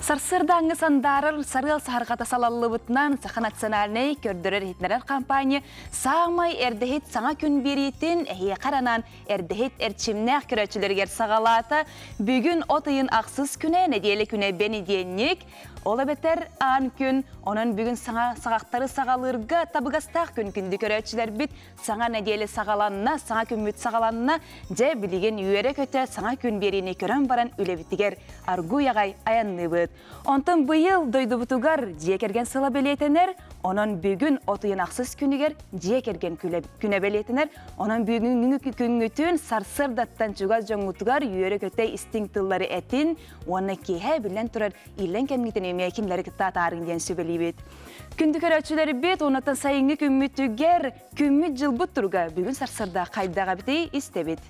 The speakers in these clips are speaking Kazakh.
Сарсырдаңы сандарыр сарыл сарғата салаллыбытынан Саха национальный көрдірер хитнерер компания сағмай әрдехет саңа күн беретін әйе қаранан әрдехет әрчімнәқ көрәтшілергер сағалата бүгін отыйын ақсыз күне неделі күне бені дейіннік Ола бетер аан күн, онын бүгін сағақтары сағалырға табығастақ күн күнді көрәтшілер бит саңа неделі сағаланына, саңа күнмүт сағаланына же білеген үйері көті саңа күн беріне көрін баран үлебітігер аргу яғай аянны бұд. Онтын бұйыл дойды бұтуғар жекерген сыла белетінер, онын бүгін отыйын ақсыз күнігер жекерген күне белетінер, онын бүгін күнгітін сарсырдаттан чуғаз жоңғытығар үйері көті истинктылары әтін, оны кейе білен тұрар илен кәмгітін емекімлері кітта тарығын ден сөбелейбет. Күнді көрәтшілері бет, онатын сайынғы күммүттігер күммүт жыл бұттырға бүгін сарсырда қайдаға бітей істебет.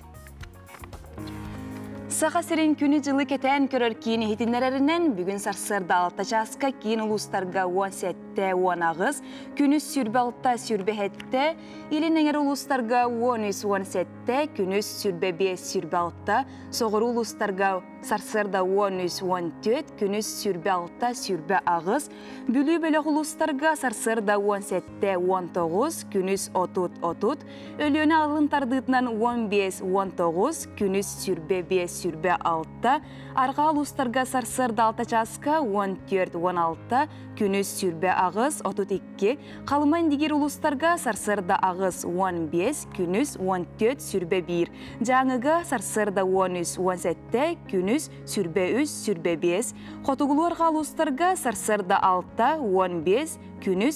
Саха сирин күні жылы кетен көрір кейін хитинлерінен бүгін сарсырда алта жасқа кейін ұлыстарға 17-10 ағыз, күні сүрбе алта сүрбе хетті, илінеңер ұлыстарға 13-17, күні сүрбе 5 сүрбе алта, соғыр ұлыстарға сарсырда 13-14, күні сүрбе алта сүрбе ағыз, бүлі бөлі ұлыстарға сарсырда 17-19, күні 30-30, өліөні алын тардытынан 15-19, күні сүрбе 5 сүрбе 6, арға ұлыстарға сарсырда 6 жасқа 14-16, күні сүрбе ағыз 32, қалыман дегер ұлыстарға сарсырда ағыз 15, күні 14 сүрбе 1, жаңыға сарсырда 13-17, күні сүрбе 3 сүрбе 5, қотығылуарға ұлыстарға сарсырда 6, 15, күні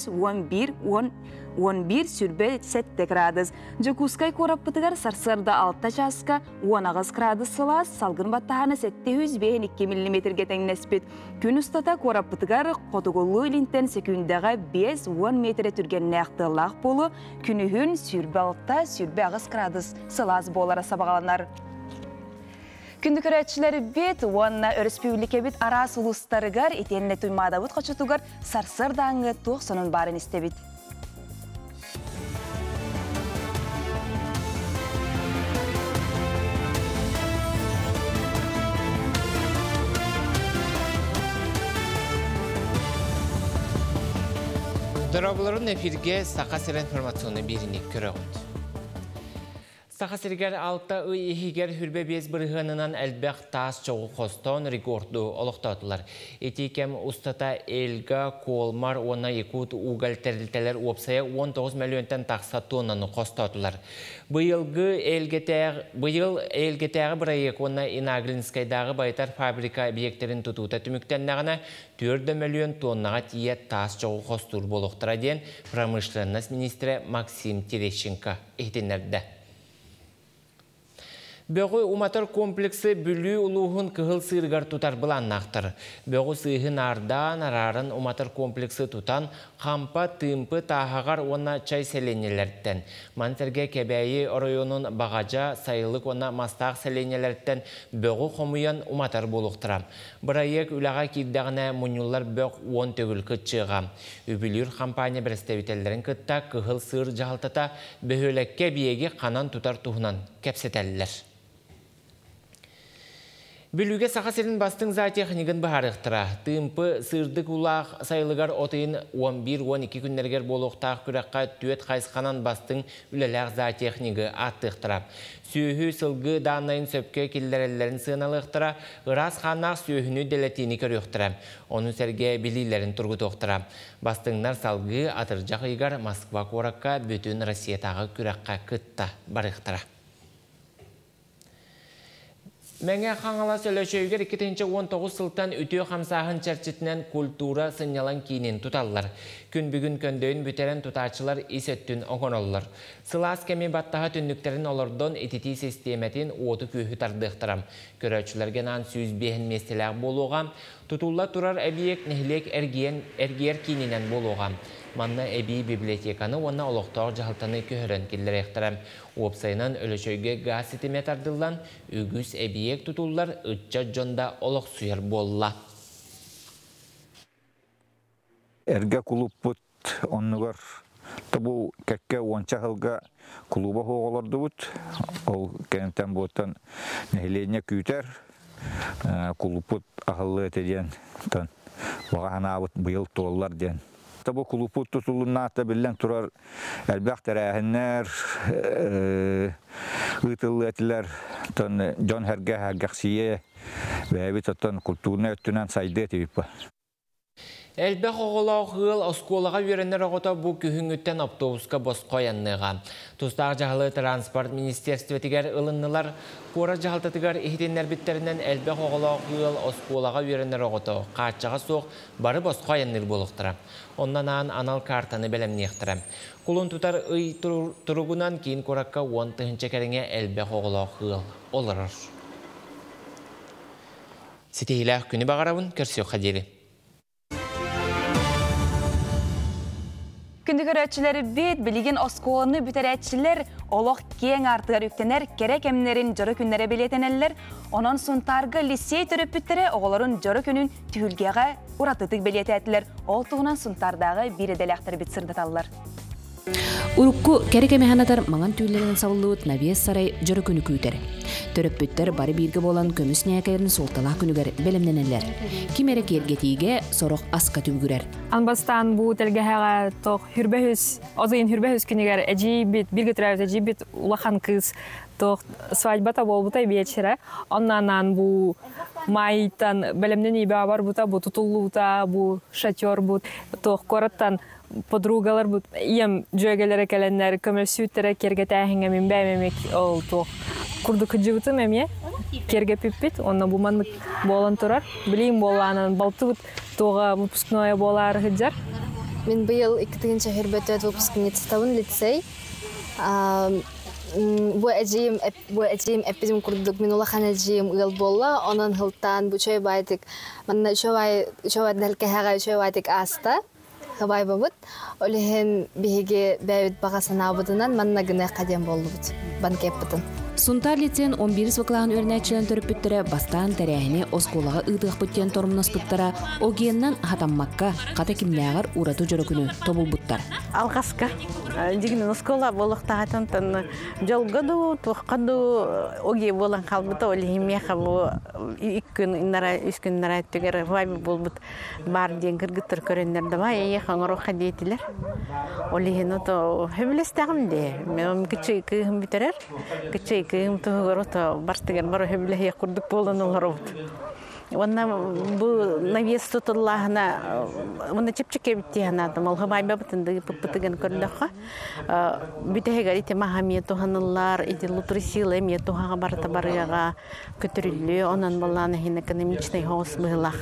11 сүрбе 7 градус. Жокускай корап бұтығар сарсырда 6 жасқа 10 градус сылас, салғын баттағаны 702 мм тәңнеспет. Күн ұстата корап бұтығар қотығылу илінтен секундаға 5-10 метре түрген нәқтылақ болу, күнігін сүрбе 6, сүрбе 9 градус сылас болара сабағаланар. Күнді көрәтшілері бет, онына өріспеуліке бет арас ұлыстарығар, етеніне тұймада бұт қочытуғар сарсырдаңы тоқсының барын істебет. Дұрабыларын эфирге Саха сер информационы берінек көрі ғыд. Саха сергер алта егер хүрбе без бірғанынан әлбәқ тас жоғы қостан рекорду олықтатылар. Етекем ұстата элга, колмар, ona екут уғал тәрілтелер опсая 19 миллионтан тақса тоннаны қостатылар. Бұйыл елгетәғі бірайек ona Инагринскайдағы байтар фабрика объектерін тұтуыта түміктеннағына 4 миллион тоннаға тие тас жоғы қостур болуқтыра ден промышленность министрі Максим Терещенко ехтенерді. Бөғі уматар комплексы бүлі ұлуғын кығыл сырғар тұтар бұлан нақтыр. Бөғі сыйғын ардан арарын уматар комплексы тұтан қампа, тымпы, тағағар ona чай сәленелерден. Мансерге кәбәйі орайонын бағажа, сайылық ona мастақ сәленелерден бөғі қомыян уматар болуқтыра. Бірайек үліға кейдіғіне мұнылар бөғ 10 төгіл күтчіға. Үбілер компания бірістәвителерін күтті кығыл сыр жағалтата бөхөлекке биеге қанан тұтар тұғынан кәпсетәлілер. Бүліге Саха серін бастың зоотехнигін бағарықтыра. Тымпы сырдық ұлақ сайлығар отыйын 11-12 күннергер болуқтақ күраққа түйет қайсқанан бастың үлеләқ зоотехнигі аттықтыра. Сүйі сылғы данайын сөпке келдерелерін сыналықтыра, ұрас қанақ сүйіні делетіні көріқтіра. Оның сәрге білілерін тұрғыт оқтыра. Бастыңнар салғы атыржақ үйгар Москва қораққа бүтін Россиятағы күраққа күтті барықтыра. Мәңе қаңала сөйлешеугер 2019 сылтан үтіо қамсағын чәрчетінен культура сынялан кейінен тұталылар. Күн бүгін көндейін бүтерен тұтачылар исөттін оңонолылар. Сылас кәме баттаға түндіктерін олырдон этити системетін оты күйі тардықтырам. Көрәтшілерген ан сүйіз бейін местеләғ болуға, тұтулла тұрар әбиек нәхілек әргер кейінен болуға. Манна әбей библиотеканы онна олықтауыр жағылтаны көхірін келдер ектірім. Опсайынан өлішөйге газ сетемет ардылдан үгіз әбиек тұтулар үтча жонда олық сүйер болла. Әрге клуб бұд, онығар табу кәкке онча ғылға клуба хоғаларды бұд. Ол кәнтен бұдтан нәхілене күйтер. кулупут ахылы этеден тон вағанабыт быйыл толлар ден. Табу кулупут тутулунната билен турар әлбәк тәрәһеннәр ытылы этилер тон жон хәргә хәгәксие бәбит тон культурны өттүнән сайды тибипа. Әлбәқ оғылау ғыл осколаға веренер оғыта бұ күхіңіттен автобусқа бос қоянныға. Тұстағы жағылы транспорт министерстветігер ылыннылар қора жағылтатығар ехетенлер біттерінен әлбәқ оғылау ғыл осколаға веренер оғыта қатшаға соқ бары бос қоянныр болықтыра. Оннан ағын анал картаны бәлемнектіра. Құлын тұтар ұй тұрғынан кейін қораққа 10 тұхынча кәріңе әлбәқ оғылау ғыл олырыр. Сетейләқ күні бағарауын көрсеу қадері. Күндігір өтшілері бет білеген осколаны бүтер әтшілер олық кең артығар үктенер керек әмінерін жұры күнлері білетенелер, онын сұнтарғы лисей түріп бүттірі оғыларын жұры күнін түйілгеға ұратытық білеті әтілер, ол тұғынан сұнтардағы бір еделяқтар бит сырдаталылар. Урукку керек эмеханатар маңан түйілерін савылуыт Навиес сарай жұры күні күйтер. Төріп бүттер бары бірге болан көміс нәкерін солталақ күнігер белемненелер. Кимері кергетиге сорық асқа түбгірер. Анбастан бұл тәлгәһәға тоқ хүрбәхүс, озайын хүрбәхүс күнігер әжейбет, бірге тұрайыз әжейбет улахан кыз тоқ свадьбата бол бұтай вечері. Оннанан бұл майтан белемнен ебе бар бұта, бұл тұтулу бұта, бұл шатер бұт, тоқ кораттан подругалар бут ем жөгелере келеннер көмөл сүттере керге тәһиңе мен бәмемек ол тоқ курду кыжыбыты мемье керге пиппит онна буман болан турар билим боланын балтыбыт тоға выпускное болар хыджар. Мен быйыл 2-нче хөрбәтәт выпускница ставын лицей. Бу әҗим эпизм курдук мен улахан әҗим ыл болла онан хылтан бу чөй байтык манна чөй дәлкәһәгә чөй байтык аста. Хабай бабыт, олеген биһиге бәйбит бағасына абыдынан манна гына қадем болды бұд, банкеп бұдын. Сунтар лицен 11 ваклағын өрнәтчілен түріп бүттірі бастан тәрәхіне осколаға ұйдық бүттен тормынас бұттыра, огеннан хатаммаққа қата кімләғар ұрату жұры күні тобыл бұттар. Алғасқа, дегінен оскола болықтағатын тәні жолғаду, тұққаду оге болан қалбыты, олеген меха бұл 2 күн, 3 күн нәрәттігер вайбы бол бұд бар ден кіргіттір көрендерді ба, қаңыруға дейтілер. Олеген ұты хөбілестәғім де, мен күтші күйім бітерер, күтші күйім тұғырыты барстыгер бары хөбілі құрдық болын оларауд. Онна бұл Навиес тұтылағына, онна чепчеке бітті ғанадым, олға байба бұтынды бұттыған көрдіққа. Бүтәгер ете мағамия тұғанылар, ете лұтыры силы әмия тұғаға барыта барыға көтірілі, онан боланы хен экономичный хоғыс бұғылақ.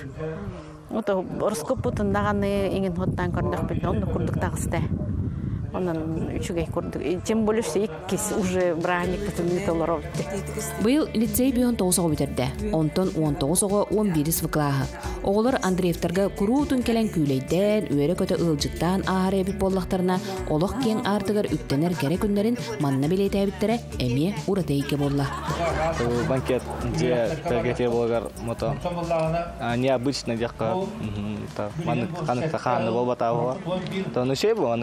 Орскоп бұтындағаны еңін хоттан көрдіқ бітті, онды құрдық тағысты. Онан үчүгей көрдік. Тем более, что иккис уже браник бұтынды толырау бітті. Бұл лицей бүйін 9-ға бітерді. Онтон 19-ға 11 ваклағы. Оғылар Андреевтарға күрутын келен күйлейден, өйрі көті ылжыттан ағар әбіп боллақтарына олық кен артығыр үктенер керек күндерін манна білейті әбіттері әме ұраты еке болла. Банкет, где тәргетер болғар мұты необычный декқа қанықта қанды болбата ауға. Нүшей бұл,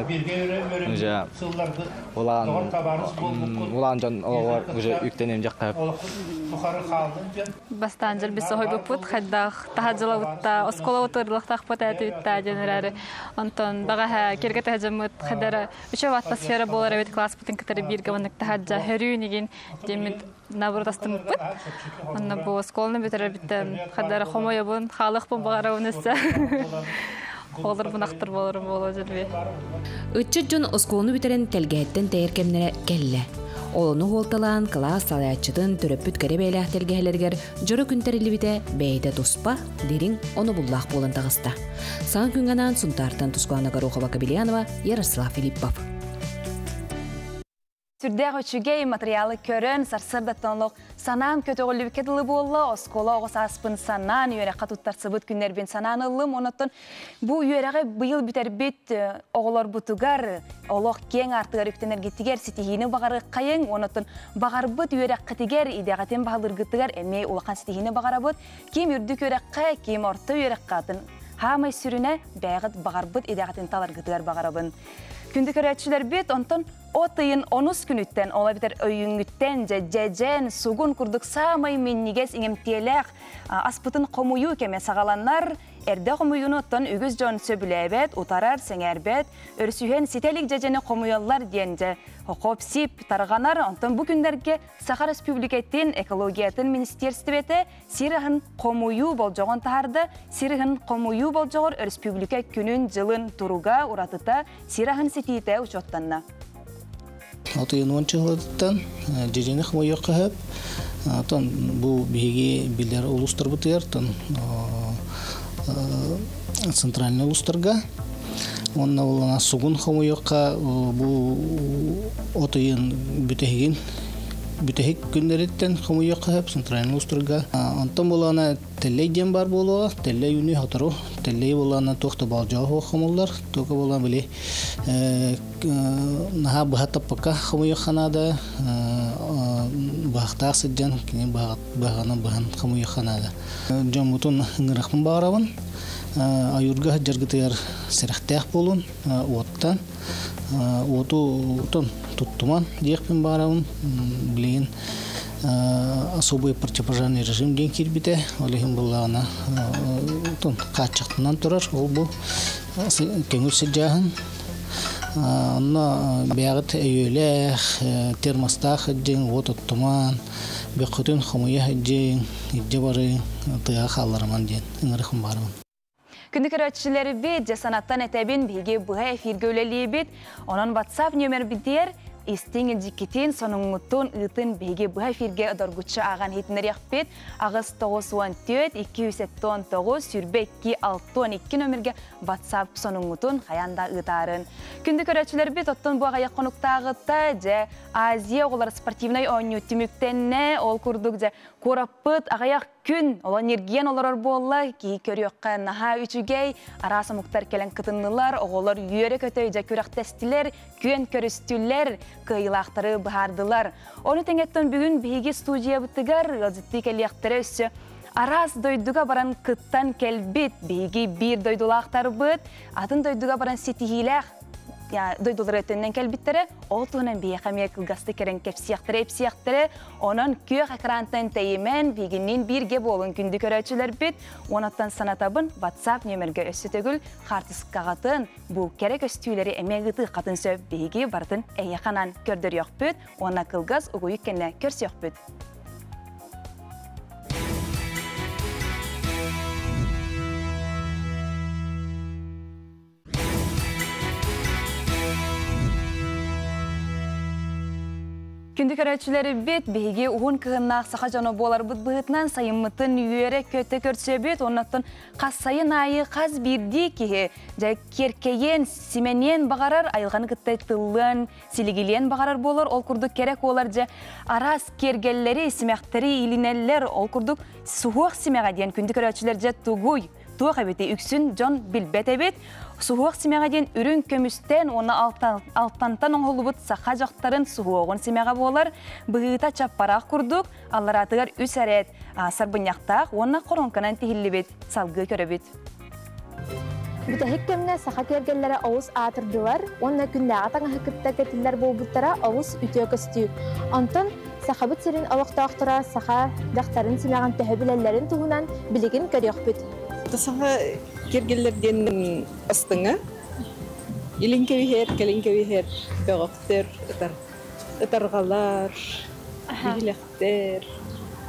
улан жан олар уже үктенем жаққа. Бастан жыл біз сохой бұппыт, қайдақ тахаджыла бұтта, оскола отырлықтақ бұт әті үтті әденірәрі. Онтон баға керге тахаджымыт, қайдары үші атмосфера болар әбет класс бұтын кітары бірге мұнық тахаджа хөрі деген демет набырт астымыт бұт. Онна бұл осколаны бітірі бітті, қайдары қомойы бұн, халық бұн бағара өнісі. Олар бұнақтыр болар жүрбе. Үтчі жон осколыны бітерін тәлгәттен тәйіркемнері кәлі. Олыны қолталан класс салаятчытын түріппіт кәребейлі ақтелгәлергер жұры күнтәрілі біте бәйді тұспа, дерін оны бұллақ болын тағыста. Сан күнганан сұнтартан тұскуаны Горохова Кабелянова, Ярослав Филиппов. Түрдәғ өчігей материалы көрін, сарсырдаттанлық санан көті олы бекетілі болы, оскола оғыз аспын санан, үйері қатуттар сыбыт күннербен санан ылым, онаттан бұл үйеріғі бұйыл бітер бет оғылар бұтығар, олық кен артығар үктенер геттігер, сетихіні бағары қайын, онаттан бағар бұт үйері қытігер, идеғатен бағылыр гыттығар, әмей улақан сетихіні бағара бұт, кем үрдік үйері қай, кем орты үйері қатын. хамай сүрүнө бәгыт багарбыт идагатын талар гытыгар багарабын. Күндү көрөтчүлөр бит онтон отыйын 10 күнүттен ола битер өйүңүттен жежен сугун курдук самай миннигес иңемтиелек аспытын комуyu кеме сагаланнар эрде комуюну оттон үгүз жон сөбүлөбөт утарар сеңербет өрсүхен сителик жежени комуяллар диенже хокоп сип тарганар онтон бу күндерге Саха Республикатын экологиятын министерствете сирахын комуyu болжогон тахарды сирахын комуyu болжогор республика күнүн жылын туруга уратыта сирахын сетите учоттанна. Отыйын 10 жылдықтан жежені қымой өққығып, бұл бейге билер ұлыстар бұтыр, центральный ұлыстарға. Онна олана сугун қымой өққа бұл отыйын бүтәхік күндереттен қымой өққығып, центральный ұлыстарға. Онтан болана тәлей ден бар болуға, тәлей үні хатыру, тәлей болана тоқты балжағы қымылар, тоғы болана біле наха бахата пока хомой ханада бахта сыджан кини багана бахан хомой ханада жомутун ngырахмын барабын аюрга жаргытыяр серехтех болун оттан оту туттуман дехпин барабын билин особый противопожарный режим ден кирбите олехин булана тон качактан турар ол бу кеңүр сыджахан Анна бягат өйлэх термостах дин вот туман бекотун хомия дин җибары тыя халларман дин ыңырхым бармын. Күндү көрөтчүлөр бит жасанаттан этебин биге буга эфирге өлелии бит. Онон WhatsApp номер битер истиң дикетин сонуңутун ытын биге буга эфирге одоргучу аган хитнер якпет. Агыс 914 279 сүрбекки 612 номерге WhatsApp сонуңутун хаянда ытарын. Күндү көрөтчүлөр бит оттон буга яконуктагытта же Азия оголар спортивный ойну түмүктенне ол курдук же кораппыт агаяк күн ола нерген олар болла ки көрөккө наха үчүгей араса муктар келен кытыннылар оголор үйөрө көтөй же күрактестилер күн көрүстүллер кыйлактары бардылар. Оны теңеттен бүгүн биги студия бутыгар газетти келияктере өссө арас дойдуга баран кыттан келбит биги бир дойдулактар быт атын дойдуга баран ситихилек дойдулар өтөннен келбиттере ол туунан биякамия кылгасты керен кепсияктыре онон күйөк экрантан теймен бигинин бирге болун күндү көрөчүлөр бит онаттан санатабын WhatsApp номерге өссөтөгүл хартыскагатын бу керек өстүүлери эмегыты катын сөп биги бартын эяканан көрдөрүк бүт она кылгас угуйкенне көрсөк бүт. Күндү көрөчүлөрү бит биги уун кыгыннак саха жано болар бытбытынан сайыммытын үйөрө көтө көрсө бит оннотон кассайын айы каз бирди ки же керкейен сименен багарар айылган кыттай тыллын силигилен багарар болор ол курдук керек олар же арас кергеллери симяктери илинеллер ол курдук сугуак симяга диен күндү көрөчүлөр же тугуй туга бити үксүн жон билбетебит Сугуак симяга ден үрін көмістен оны алттантан оңғылыбыт сақа жақтарын сугуағын симяга болар. Бұғыта чаппарақ күрдік, алларатығар үс әрет сарбыняқтақ, оны қоронканан тихілі бет, салғы көрі бет. Бүтәхік көміне сақа кергелері ауыз атырдылар, оны күнді ағатаңа хықытта кәтілер болбыттара ауыз үтіе көстүй. Онтын сақа бүт сірін ауықтақтыра сақа дақтарын симяган төхөбілелерін тұғынан білігін көрек бүт. Сақа кергелерден астыңа, илинкевихер, келинкевихер, бәғақтер, ытарғалар, билектер.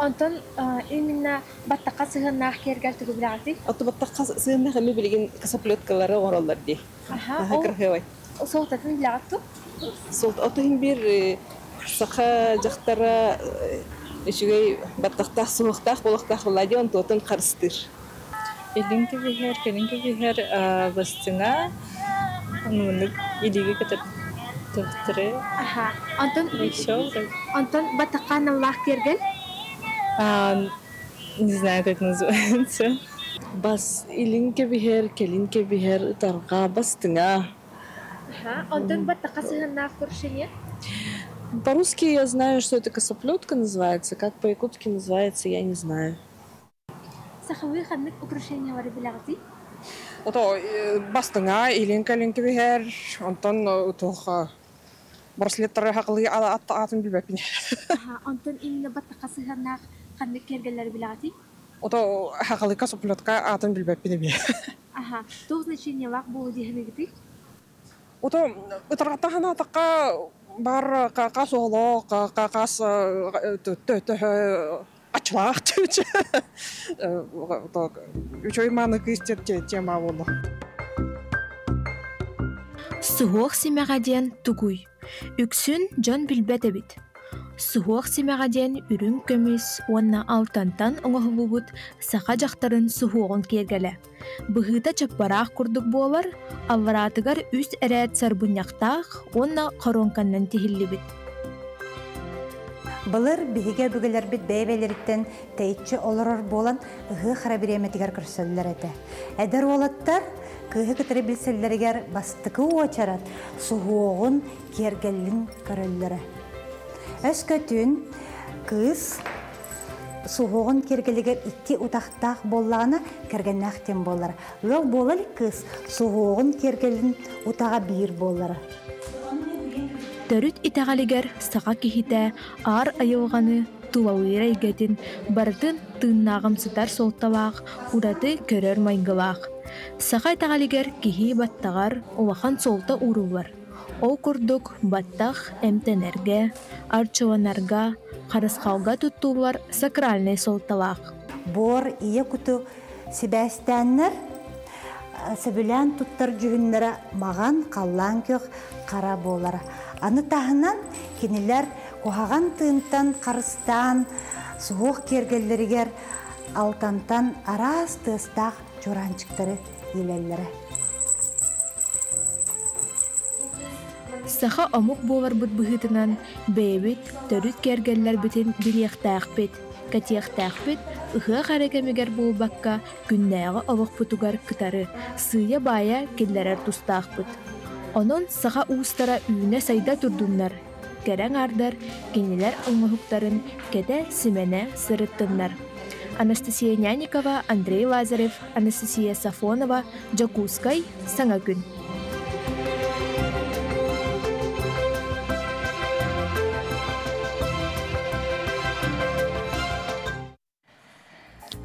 Онтон именно баттаққа сығыннақ кергел түгі білағаты? Аты баттаққа сығыннақ әмі білеген касаплеткалары оңыралар дей. Солтатын білағатты? Отын бір сақа жақтара үшігей баттақтақ, суықтақ, болықтақ болады, онтын қарыстыр. Илинкевихер, келинкевихер бастыңа, онымындық илиге көтіп тұқтыры. Антон баттаққа наллақ кергел? Не знаю, как называется. Бас илинкевихер, келинкевихер, тарға бастыңа. Антон баттаққа сығыннақ көршіне? По-русски я знаю, что это косоплетка называется, как по-якутски называется, я не знаю. Сахавы ханнык украшения вары билағды? Ото бастыңа илин-калинки бихер, онтон утуха браслеттары хакылы атын билбеппин. Онтон именно баттакка сыһырнаах кандык кергеллер билати? Ото хакылы касоплетка атын билбеппин бе. Аха, то значение вак болу дихнегити? Ото утаргатахана такка бар какас оло, какас ачлах түч. Ото үчөй маны кыстет тема болду. Суох симагаден тугуй. Үксүн жон билбетебит. Суох симагаден үрүн көмүс уонна алтантан оңохубут сака жактарын суохун кергеле. Быһыта чаппараах курдук болар, алваратыгар үс эрет сарбуньяктаах уонна коронканнан тихиллибит. Былыр биһиге бүгелербит бәйбелеріттен тәйтчі олорор болан ыһы харабиреметигер көрсөллөр эте. Эдер олаттар кыһы кытыры билселлеригер бастыкы уочарат суһуогун кергеллин көрөллөрө. Өскөтүн кыз суһуогун кергелигер икки утактаах боллааны кергеннахтен боллар. Ыл болал кыз суһуогун кергеллин утага бир боллары. Төрүт итагалигер сака кихите ар айылганы тулауыра игетин бардын тыыннаагым сытар солтабаак ураты көрөр майгылаак. Сака итагалигер кихи баттагар улахан солта урулар. Ол курдук баттах эмтенерге, арчыланарга, карыскалга туттуулар сакральный солталаак. Бор ие куту себестеннер сөбүлән туттар жүгүннәре маган каллан кök кара болар. Аны тахынан кинилер кохаган тыынтан карыстан суох кергеллеригер алтантан арас тыстах жоранчыктары илеллере. Саха омук болар бут быһытынан бэйбит төрүт кергеллер бүтин билиэхтаахпит, катиэхтаахпит ыһыа харакемигер булбакка күннээҕи олох путугар кытары сыйа бая киллерер тустаахпыт. Онон саха уустара үүнэ сайда турдуннар. Кэрэң ардар кинилер оҥоһуктарын кэдэ сименэ сырыттыннар. Анастасия Няникова, Андрей Лазарев, Анастасия Сафонова, Джакускай, Саңа күн.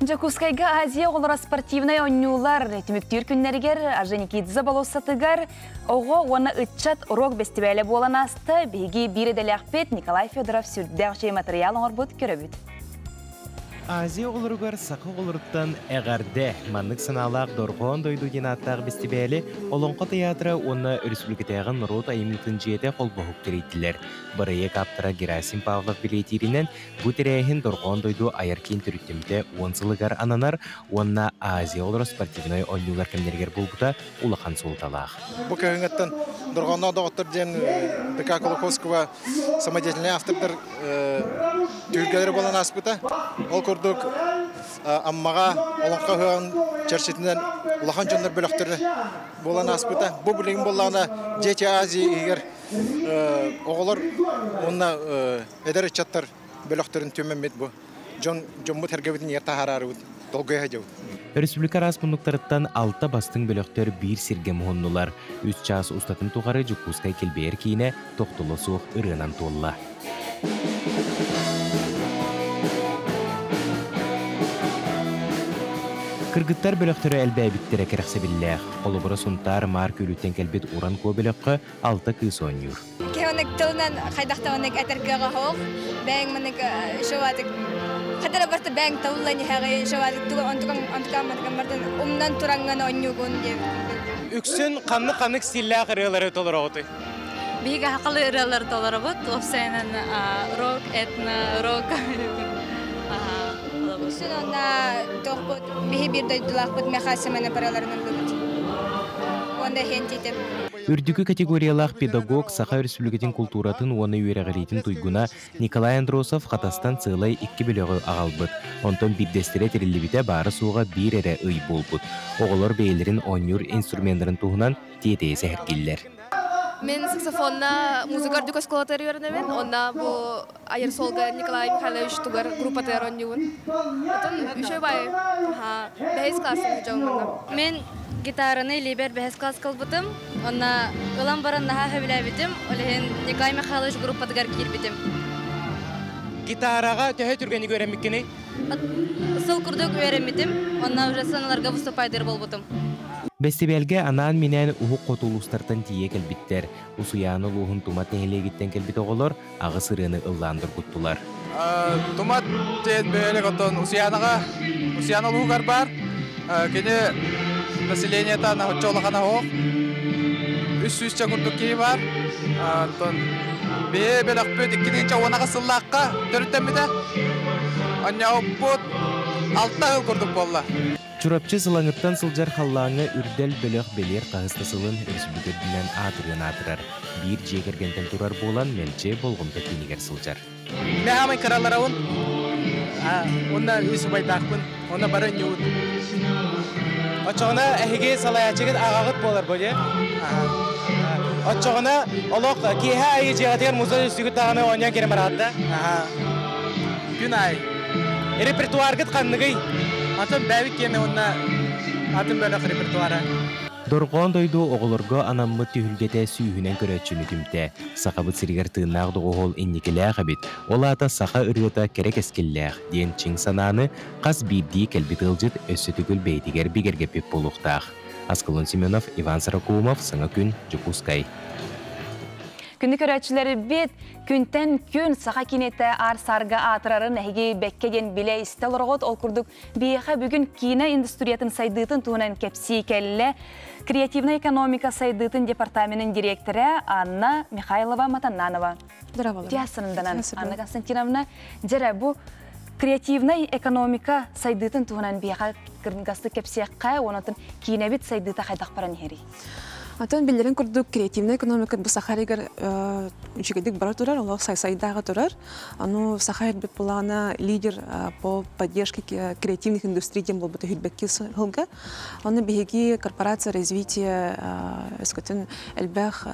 Джакускайга Азия олара спортивная оннюлар түмүктүр күннәргер Аженикидзе болосатыгар ого оны ытчат урок фестивале болан асты биги биределяхпет Николай Федоров сүрдәгче материал орбут көрөбүт. Азия оларугар сақы оларуттан әғарде маннык саналақ дорғон дойду денаттағы фестивалі олонқы театры оны республикатағын рот айымлытын жете қолбағық керейтілер. Барыя каптыра Герасим Павлов билетирінен бұтірәйін дорғон дойду айаркен түріттімді онсылығар ананар, онна Азия олары спортивной ойнулар кемдергер болбыта улахан солталақ. Бұл кәңеттен дорғонна доғыттыр ден БК Колокоскова самодеятельный автордар түргелері болан аспыта. Ол көрдік аммаға олонқа høған чәршетінен улахан жондар бөліқтірі болан аспыта. Бұл білігін болағына Жеті Азия егер оғылар онына әдәрі чаттар бөліқтірін төменмет бұл. Жонмұт әргебетін ерта харары долгая жау. Республика распундуктарыттан 6 бастың бөліқтер бір сирге мұхоннулар. 3 час ұстатын туғары Джакускай келбейер кейіне тоқтылы суық ұрғынан толла. Кыргыттар бөліқтері әлбәбіттері кәріқсе білләқ. Олыбыры сұнтар марк өліттен кәлбет уран ко бөліққы 6 кыз ойныр. Кеонек тылынан қайдақтауынек әтіркеға хоқ, бәң мұнек шовадық. Қадара барты бәң тауылланы хәғи шовадық тұғы онтыған мұртын умнан тұраңған ойнығын деп. Үксін қанны стилля қырылары толыр оғыты? Биге хақылы ырылары толыр бұд, опсайнан рок, этно, рок. Үксін онна тоқпыд, бігі бір дойдылақпыд мехасыманы параларының бұд. Онда хентетіп. Үрдігі категориялақ педагог Саха Республикатын культуратын оны үйерағалейтін туйгуна Николай Андросов қатастан сылай 2 бөлігі ағалбыд. Онтон биддестері терелебіте бары суға бір әрі ұй болбыд. Оғылар бейлерін онюр инструментарын туғынан тетейі сәхіргелер. Мен саксофонна музыкар дюкас колотары өрнемен, онна бу айыр солга Николай Михайлович тугар группа теронюн. Отон үшөй бай, бейс классын жауымында. Мен гитараны либер бәхес класс кылбытым. Онна ылан баран наха хөбиләбитим. Олehen Николай Михайлович группадагар кирбитим. Гитарага төһө түргәни görәмиккени? Сыл курдук өйрәмитим. Онна уже саналарга выступайдыр болбутым. Бестибелге анан менен ухук котулустартан тие келбиттер. Усуяны луһун тумат нехилегиттен келбит оголор, агы сырыны ылландыр куттулар. Тумат тен бөлек отон усуяныга луһугар бар. Кене население та на хочолахана хо. Үс чакурдук ки бар. Тон бебелак пөт иккинче онага сыллакка төрөттөмүдө. Anya оппут алта ыл курдук болла. Чурапчы сылаңыттан сылжар халлаңы үрдел бөлөк белер кагыстысылын республикадынан атырын атырар. Бир жегергентен турар болан мелче болгонда кинигер сылжар. Мехамай караларауын, онна үйсі байтақпын, онна барын юуд. Очоғына әхеге салаячығын ағағыт болар бөле. Очоғына олық кейхе айы жегатығыр мұзды үстігі тағаны ойнан керем баратты. Күн ай. Репертуаргыт қанныгый. Атын бәвік кеме онна атын бөлік репертуары. Доргон дойду оголорго анаммы түйүлгете сүйүнен көрөчүнү түмте. Сакабыт сиригер тыыннаах догол инникелээх абит. Олата сака ырыта керек эскиллээх диэн чиң санааны кас бирдии келбит ылжыт өссөтүгүл бейтигер бигергепип болуктаах. Аскалон Семенов, Иван Саракумов, Саңа күн, Жукускай. Күнді көрәтшілері бет, күнтен күн сақа кенеті ар-сарға атырарын әйге бәккеген біле істел ұрғыт ол күрдік бейіға бүгін кино индустриятын сайдыйтын туғынан кәпсі кәлі креативна экономика сайдыйтын департаментінің директоры Анна Михайлова Матананова. Диясынынданан, Анна Константиновна, жәрі бұл креативна экономика сайдыйтын туғынан бейіға кіргасты кәпсіяққа, онатын кино бет сайдыйта қайдақ баран ері. Атын билерин курдук креативный экономика бу сахаригер үчүгедик бара турар, олар сайдагы турар. Ану сахар бит булана лидер по поддержке креативных индустрий дем бол бу хилбекки хылга. Аны биги корпорация развития эскотен элбах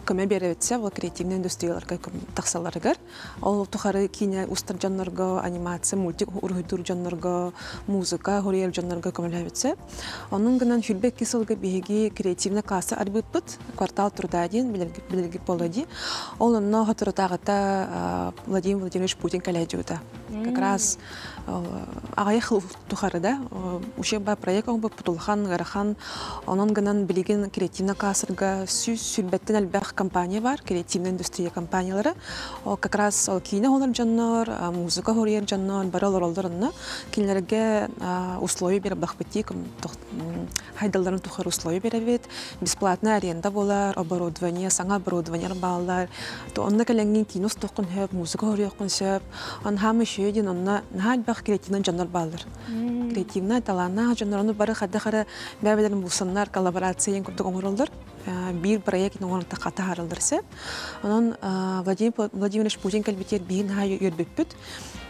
көмө беребетсе бу креативный индустрияларга таксаларыгар. Ол тухары кине устар жаннарга анимация, мультик ургутур жаннарга, музыка, хорьер жаннарга көмөлөбетсе. Анын гынан хилбекки сылга биги креативный классы арбытпыт, квартал трудадин, билерги полади. Он на хатуртагата Владимир Владимирович Путин каледжута. Как раз агаехл тухарда, ушеба проект он бы Путулхан, Гарахан, он ганан билеген креативна классырга сюлбеттен албах компания бар, креативная индустрия компаниялары. Как раз кино холар жаннар, музыка хорьер жаннар, баралар олдарына кинлерге условия бере бахбити, хайдалларын тухар условия беребет. Бесплатная аренда болар, оборудование, саңа оборудование баллар. То онна каленген кино стокун хөп, музыка хорьёкун сөп. Он хамы шөйден онна нахальбах креативный жанр баллар. Креативный таланна жанрны бары хаддахара бәбелерин булсаннар коллаборация курдук оңоролдор. Бир проект оңорта ката харылдырсы. Онон Владимир Владимирович Путин калбитер бин хай йөрбүппүт.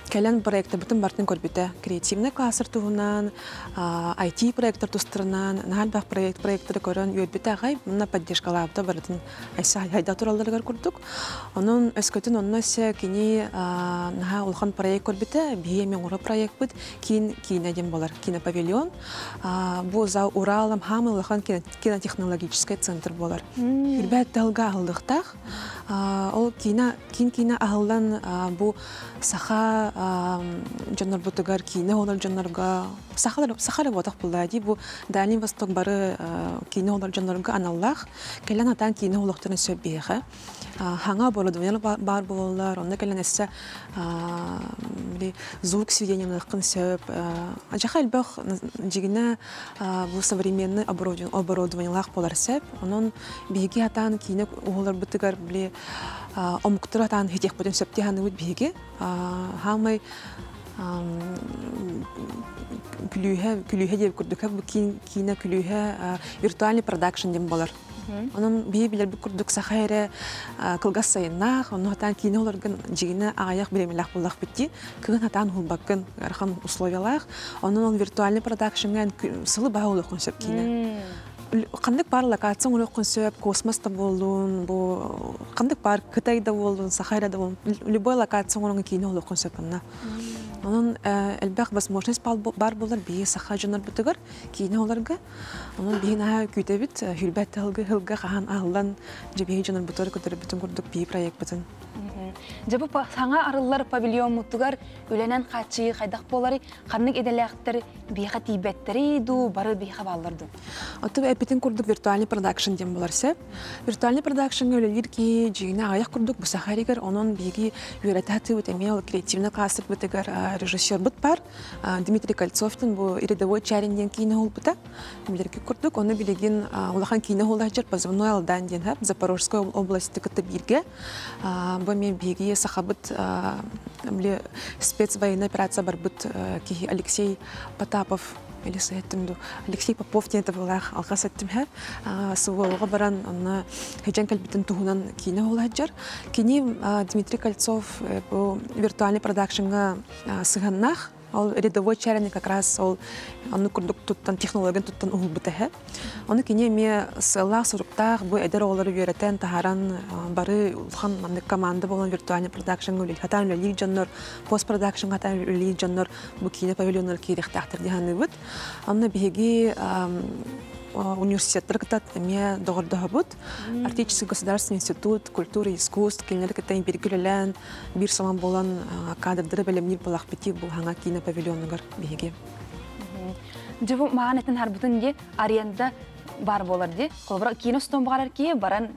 Кәлән проекты бутын бартын көрбүтә. Креативный классыр туһунан, IT проекттар тустырынан, нахалбах проекттары көрөн йөрбүтә гай, мына поддержкалабыта бартын айса хайда туралларга күрдүк. Анын өскөтүн онна се кини наха улхан проект көрбүтә, бие меңура проект бит, кинеден болар, кинопавильон. Бу за Уралым хамы улхан кинотехнологический центр болар. Үрбәт талга алдыктак. Ол кино ахылдан бу саха жаннар бутыгар кино олар жаннарга сахара ботак буллади бу Дальний Восток бары кино олар жаннарга аналлах келен атан кино олактарын сөббеха ханга оборудование бар болалар онда келен эссе звук сведения кын сөп ажахал бах жигине бу современный оборудованиелар болар сөп онун биги атан кино олар бутыгар биле омуктура атан хетек бүтүн сөпти ханы биги хамай күлүхе деп күрдүк бу кино күлүхе виртуальный продакшн деп болар. Onun birbirler bir kurduk sahaya kılgas sayınlar, onun hatan kine olarken cigine ayak bilemeler bullak bitti. Kın hatan hulbakın arxan условиялар, onun virtual production'dan sılı bağı olur konsept kine. Kandık бар lokasyon olur konsept, kosmosta bolun, bu kandık бар Kıtayda bolun, Sahara'da bolun, любой lokasyon onun kine olur konseptna. Onun elbaq возможность бар болар бие саха жонор бутыгар кийне оларга. Onun биһин аһа күтебит хүлбәт хылга хаан аллан жебе жонор бутыр көтөр бүтүн курдук бие проект бүтүн. Жабы саңа арылар павильон мутугар үленен качы кайдак болары карнык эделектер бийха тийбеттери ду бары бийха балларды. Аты эпитин курдук виртуальный продакшн дем боларса. Виртуальный продакшн өлелер ки жигине аяк курдук бу сахаригер онун биги юретаты утемел креативный кластер бутыгар режиссер бут бар. Дмитрий Кольцовтун бу рядовой чаринден кино болбута. Билерге курдук оны билеген улахан кино болажыр позывной алдан ден хап Запорожской области кытты бирге. Бу мен биги сахабыт мле спецвоенная операция барбыт ки Алексей Потапов или сеттимду Алексей Попов тен табылах алга сеттимхе суволга баран аны хеҗен калбитен тугунан кино олаҗар кини Дмитрий Кольцов бу виртуальный продакшнга сыганнах ол рядовой чарник как раз ол аны курдук туттан технологиян туттан улбутаһе аны кини ме сыллах суруктах бу эдер олары йөрәтен таһаран бары улхан манны команда болон виртуальный продакшн гөлил хатан ли жаннор пост продакшн хатан ли жаннор бу кино павильоннар кирихтахтыр дигәнне бит аны биги университеттер кытат эме догордохобут Артический государственный институт культуры и искусств кинелер кытайын биргүлелен бир саман болан кадрдыры белемнир болак бити бу хаңа кино павильоннар биги. Жабы маанатын харбутун ге аренда бар болар ди. Колбара кино стон багар ки баран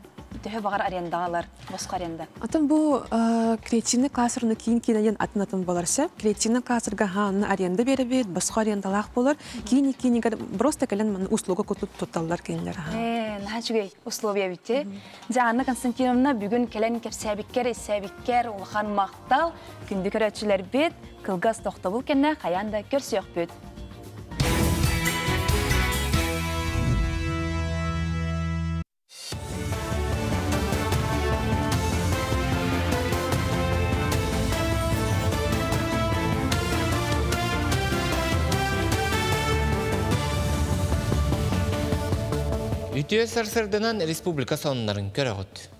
төһө багар арендалар, босқа аренда. Атын бу креативный класстерны кийин кинен атын боларса, креативный кластерга ханны аренда беребет, босқа арендалах болар. Кийин просто келен услуга кутуп туталлар кинлер. Нахачугей условия бите. Жанна Константиновна бүгүн келен кепсәбиккер улхан мактал күндү көрөчүлөр бит, кылгас токтобул кенне каянда көрсөк бит. Ütüye sırсырдынан республика соннарын көрөгөт.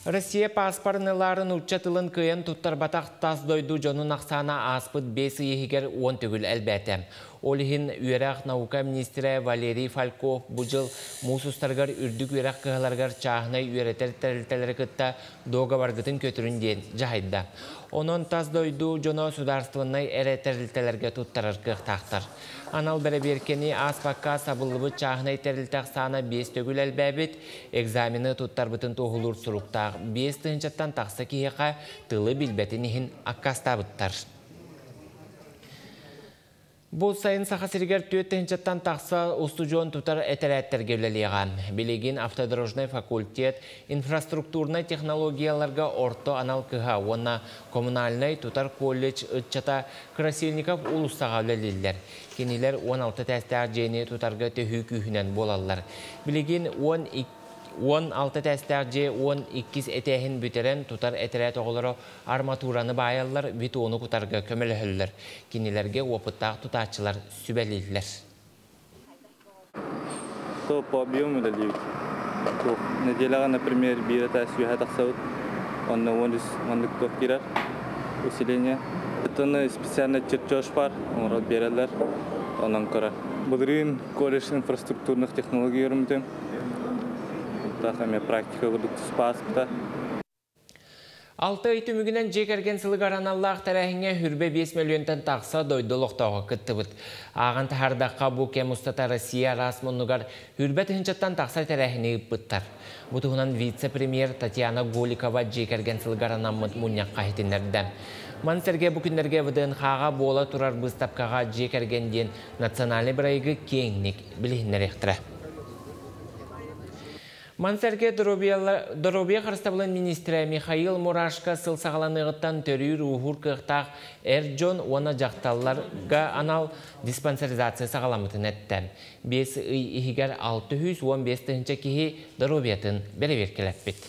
Россия паспорныларын учатылын кыйын туттар батақ тас дойду жонун ақсана аспыт бесі ехігер 10 түгіл әлбәті. Олихин үйерақ наука министрі Валерий Фальков бұжыл мұсустарғар үрдік үйерақ кығаларғар чағынай үйеретер тәрілтелері күтті доға барғытын көтірінден жағайда. Onun тас дойду жоно сударствынай әрі тәрілтелерге туттарар кықтақтар. Анал бәрі беркені аспаққа сабылыбы чағынай тәрілтәқ саны 5 түгіл әлбәбет, экзамені туттар бұтын тоғылыр сұруқтақ 5 тұхынчаттан тақсы кейеқа тылы білбәтінігін аққастабыттар. Бұл сайын сақасыргер 4 тұхынчаттан тақсы ұстужуын тұтар әтәрәттер кевлелеған. Білеген автодорожный факультет инфраструктурный технологияларға орто анал кыға, оны коммунальный тұтар колледж ұтчата Красильников ұлыстаға өлелелер. Кенелер 16 тәстәр жені тұтарға төхі күйінен болалар. Білеген 16 тәстәр же 12 әтәхін бүтерен тұтар әтәрәт оғылары арматураны байалар бетоны құтарға көмілі Кенелерге опыттақ тұтатшылар сүбәлелілер. По объему дадим. Неделяга, например, бирата сюхатах саут, он кто кирар усиление. Это специальный чертеж пар, он разбирает, он анкора. Благодарим колледж инфраструктурных технологий румтем. Тахаме практика будут спаспта. Алты ай түмігінен жекерген сылығар аналлақ тәрәхіңе хүрбе 5 миллионтан тақса дойдылықтауға күтті бұд. Аған тахардаққа бұл кемустата Россия расмонугар хүрбе түхінчаттан тақса тәрәхіне бұттар. Бұтығынан вице-премьер Татьяна Голикова жекерген сылығар анамыд мұнияққа хетінерді. Мансерге бүкіндерге бұдың қаға бола тұрар бұстапқаға жекергенден национальный бірайғы кеңнік білігінер ектірі. Мансерге Доробия қарыстабылын министрі Михаил Мурашка сылсағаланығыттан төрір ұғыр қықтақ әрджон оны жақталларға анал диспансеризация сағаламытын әтті. 5 үй егер 615 түхінші кеге Доробиятын бәрі беркелеп бет.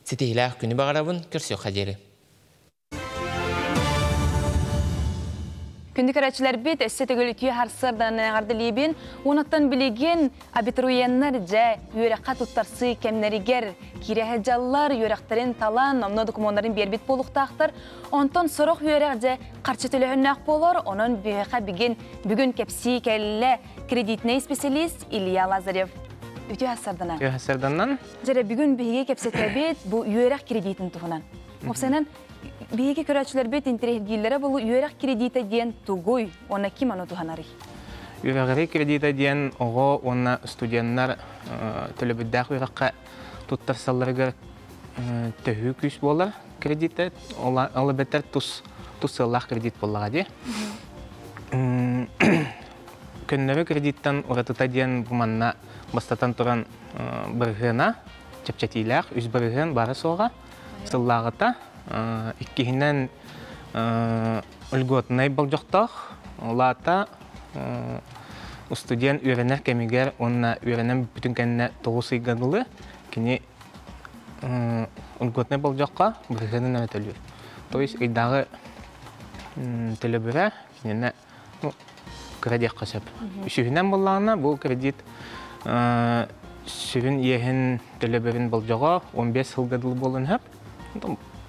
Сетейләқ күні бағарабын көрсе қадері. Күндік әрәтшілер бет, әссе төгілі күйе харсырдан ағарды лейбін, онаттан білеген абитуриеннар жа үйераққа тұттарсы кәмнәрігер, кирәхі жаллар, үйерақтарын талан, омно документарын бербет болуқтақтыр. Онтан сұрық үйерақ жа қарчы төліғін ақ болыр, оның бүйеқа бүгін кәпсі кәлі кредитный специалист Илья Лазарев. Үті асырдынан. Үті асырдынан? Жәрі бүгін бүйеге кәпсі тәбет бұл үйерақ кредитін тұғынан. Опсайнан, бейге көрәтшілер бет интерегейлері бұл үйерек кредита дейін тұғой, оны кем аны тұғанары? Үйерек кредита дейін оғы оны студенттар төлібіддәқ үйерекқа тұттарсаларығыр төхі күш болар кредита, олы бәттер тұсылақ кредит болаға де. Көннері кредиттан ұратыта дейін бұманна бастатан тұран бірғына, чапчатилақ, үз бірғын бары соға, сыллағыта, иккихинен үлготнай болжоқтақ, олата студент үйренер кемигер, онна үйренен бүтін кәніне тоғысы игадылы, кені үлготнай болжоққа біргенін өтілір. То есть, айдағы тілі бірі, кенені кредит қасып. Үшігінен болағына бұл кредит сүрін ехін тілі бірін болжоға 15 жылғадылы болын хөп.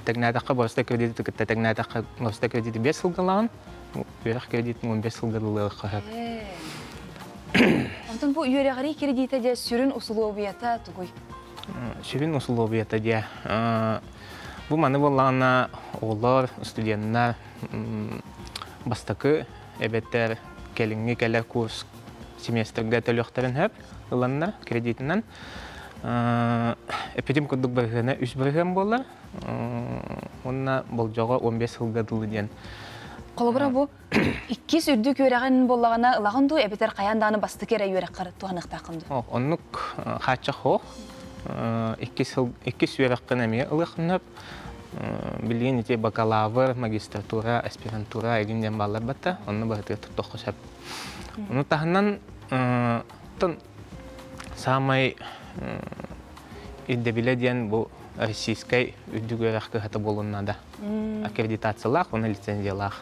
Тәгнәдаққа барыста кредиті күтті, тәгнәдаққа барыста кредиті 5 жылғалаған, үйерек кредитін 15 жылғадылығы қағып. Антон, бұл үйерегері кредиті де сүрін ұсылу обията тұғой? Сүрін ұсылу обията де. Бұл маны болағына олар, студенттар, бастақы әбеттер кәліңгі кәлі курс семестрге төліқтарын хөп, ұланна кредитінен. Эпидем күдік біргені үш бірген болар, онына болжаға 15 жылғадылы ден. Қолыбыра бұл, 2 үрдік өреген болағына ұлағынды әбетер қаяндағыны басты кері өрек қары туғанықта қынды? Онық қатшақ хоқ, 2 өреккен әме ұлықынып, білген ете бакалавр, магистратура, аспирантура егінден балар бәтті, оны бағытыр тұқтық қосап. Оны тағынан самай иддебиле дейін бұл российскай үддігөрәқ көхәті болуыннада. Аккредитациялақ, оны лицензиялақ.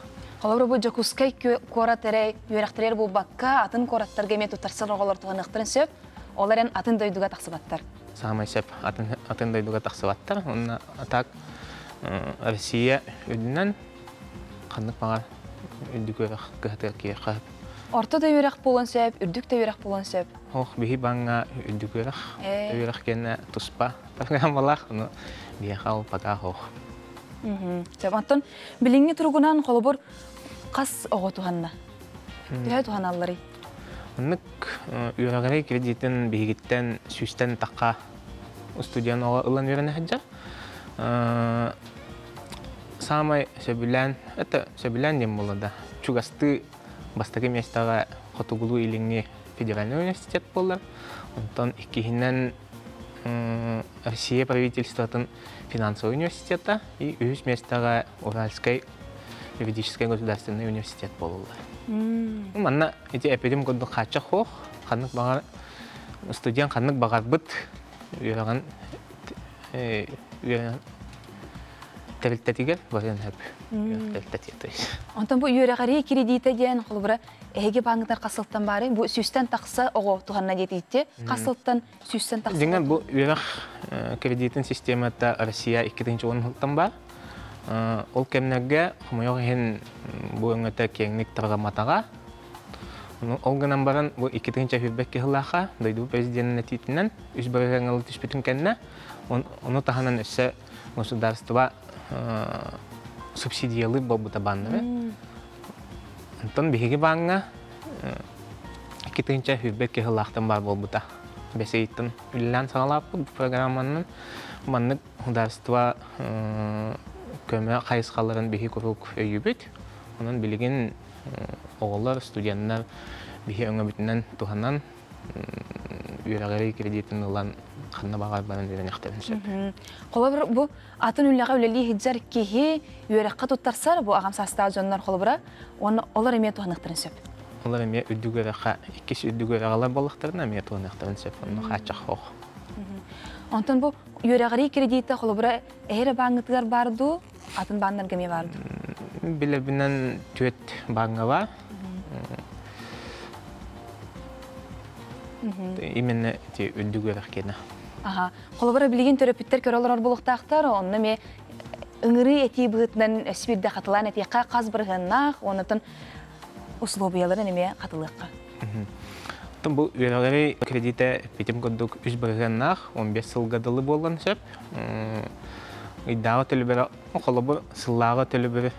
Қолабыр бұл жакускай корат әрі үйерәқтірер бұл баққа атын кораттарға мет ұтарсылы ғолар тұғанықтырын сөп, оларын атын дойдуға тақсыбаттар. Самай сөп, атын дойдуға тақсыбаттар. Оны атақ Россия үдінен қандық мағар үддігөрәқ көхәті кейер қағып. Орта да үйерәқ болын сөп, үрдік та үйерәқ болын сөп. Оқ, бейі баңға үддік үйерәқ кені тұспа программалақ, оны бейі қал паға оқ. Антон, біліңе тұрғынан қолыбыр қас оғы туғанна? Үйе туғаналары? Онық үйерәғырай кредитін бейгіттен сүйістен таққа студиян оға ұлан үйеріне хаджа. Самай сөбілән, это сөбілән дем болады. Чугасты бастағы местаға Хотугулу иліңе федеральный университет болар. Онтан иккихинен Россия правительствотын финансовый университета и үз местаға Уральской юридической государственный университет болулар. Манна эти эпидем году қатчақ хоқ, қанық бағар студент қанық бағар бұд үйераған тәбілтәтігер барен әп. Онтан бұл үйерағары кредиті дейін қолыбыра әйге бағыңдар қасылттан бары, бұл сүйістен тақсы оғы туғанына дейті, қасылттан сүйістен тақсы. Деген бұл үйерақ кредитін системата Россия 2-10 жылдан бар. Ол кәмнерге құмайық ең бұл өңіті кеңнік тұрғаматаға. Ол ғынан барын бұл 2-ші хүрбәкке ғылаға, дойду президентін әтетінен, үз бірген ғылы түспетін кәніне, оны тағанан өсі государство субсидиялы болбута баннары. Антон беги банга 2-ші хүрбәкке ғылақтан бар болбута. Бәсейттін үлілән сағалап бұл программанын маннық государство көмі қайысқаларын беги көрук өйібет. Онын білген оғылар, студенттер беги өңі бүтінен туғаннан үйерағары кредитін ұлан қанна бағар барын верен ақтарын сөп. Қолабыр бұл атын үліға өлелі хиджар кеге үйераққа тұттарсар, бұл ағам састағы жонлар қолабыра, олар еме туған ақтарын сөп? Олар еме үддігөріға, 2 үддігөріғалар болықтарына еме туған ақтарын сөп, оны қачақ хоқ. Онтан бұл үйерағары кредиті қолабыра әрі бағыңытығар барды, атын бағынларға ме барды? Билебинен түйет баңава. Именно те өндүгөр кена. Ага. Холобара билген төрөпүттер көрөлөр болуктактар, онны ме ыңыры эти быгытнан өспирде катылан этиякка каз быргыннах, онутун условиялары неме катылыкка. Тон бу үрөлери кредите питим көдүк 3 быргыннах 15 сылгадылы болгон сөп. Иддагы төлөбөр холобо сыллагы төлөбөр